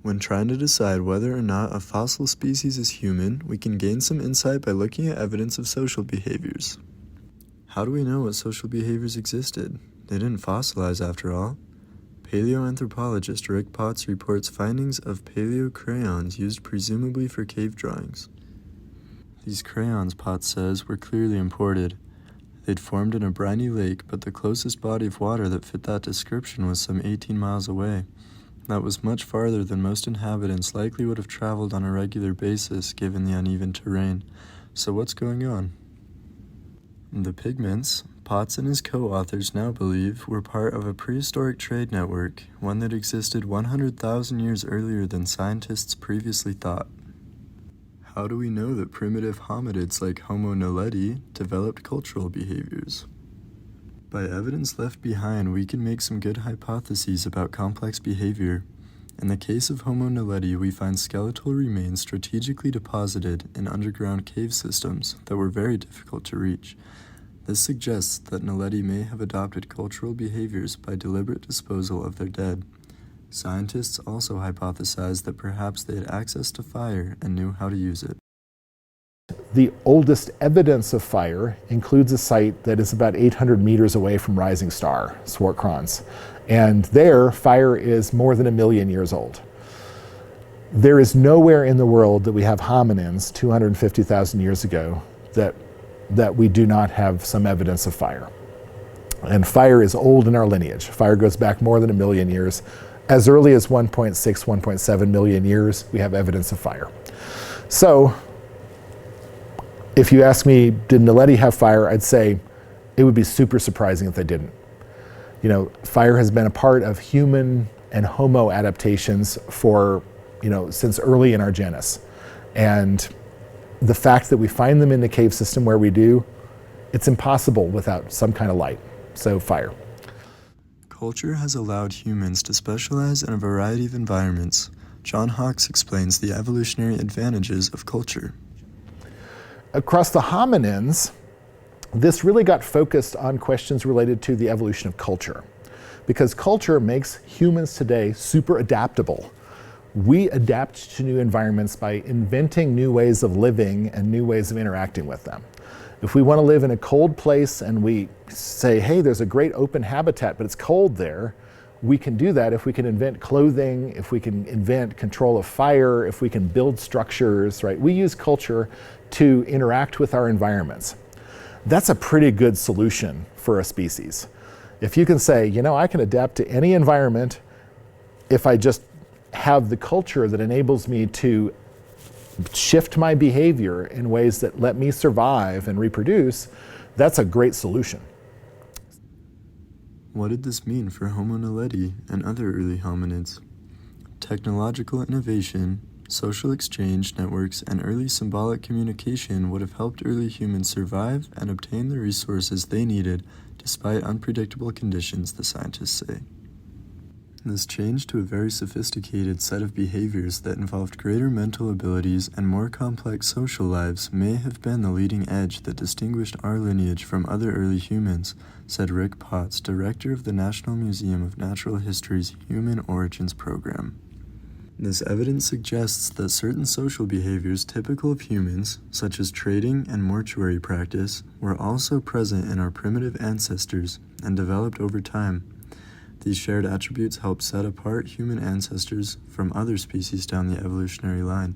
When trying to decide whether or not a fossil species is human, we can gain some insight by looking at evidence of social behaviors. How do we know what social behaviors existed? They didn't fossilize after all. Paleoanthropologist Rick Potts reports findings of paleo crayons used presumably for cave drawings. These crayons, Potts says, were clearly imported. They'd formed in a briny lake, but the closest body of water that fit that description was some 18 miles away. That was much farther than most inhabitants likely would have traveled on a regular basis given the uneven terrain. So what's going on? The pigments, Potts and his co-authors now believe, were part of a prehistoric trade network, one that existed 100,000 years earlier than scientists previously thought. How do we know that primitive hominids like Homo naledi developed cultural behaviors? By evidence left behind, we can make some good hypotheses about complex behavior. In the case of Homo naledi, we find skeletal remains strategically deposited in underground cave systems that were very difficult to reach. This suggests that naledi may have adopted cultural behaviors by deliberate disposal of their dead. Scientists also hypothesize that perhaps they had access to fire and knew how to use it. The oldest evidence of fire includes a site that is about 800 meters away from Rising Star, Swartkrans. And there, fire is more than 1 million years old. There is nowhere in the world that we have hominins 250,000 years ago that we do not have some evidence of fire. And fire is old in our lineage. Fire goes back more than 1 million years. As early as 1.6, 1.7 million years, we have evidence of fire. So, if you ask me, did naledi have fire? I'd say it would be super surprising if they didn't. You know, fire has been a part of human and Homo adaptations for, since early in our genus. And the fact that we find them in the cave system where we do, it's impossible without some kind of light. So fire. Culture has allowed humans to specialize in a variety of environments. John Hawks explains the evolutionary advantages of culture. Across the hominins, this really got focused on questions related to the evolution of culture, because culture makes humans today super adaptable. We adapt to new environments by inventing new ways of living and new ways of interacting with them. If we want to live in a cold place and we say, hey, there's a great open habitat, but it's cold there, we can do that if we can invent clothing, if we can invent control of fire, if we can build structures, right? We use culture to interact with our environments. That's a pretty good solution for a species. If you can say, I can adapt to any environment if I just have the culture that enables me to shift my behavior in ways that let me survive and reproduce, that's a great solution. What did this mean for Homo naledi and other early hominids? Technological innovation, social exchange networks, and early symbolic communication would have helped early humans survive and obtain the resources they needed despite unpredictable conditions, the scientists say. This change to a very sophisticated set of behaviors that involved greater mental abilities and more complex social lives may have been the leading edge that distinguished our lineage from other early humans, said Rick Potts, director of the National Museum of Natural History's Human Origins Program. This evidence suggests that certain social behaviors typical of humans, such as trading and mortuary practice, were also present in our primitive ancestors and developed over time. These shared attributes help set apart human ancestors from other species down the evolutionary line.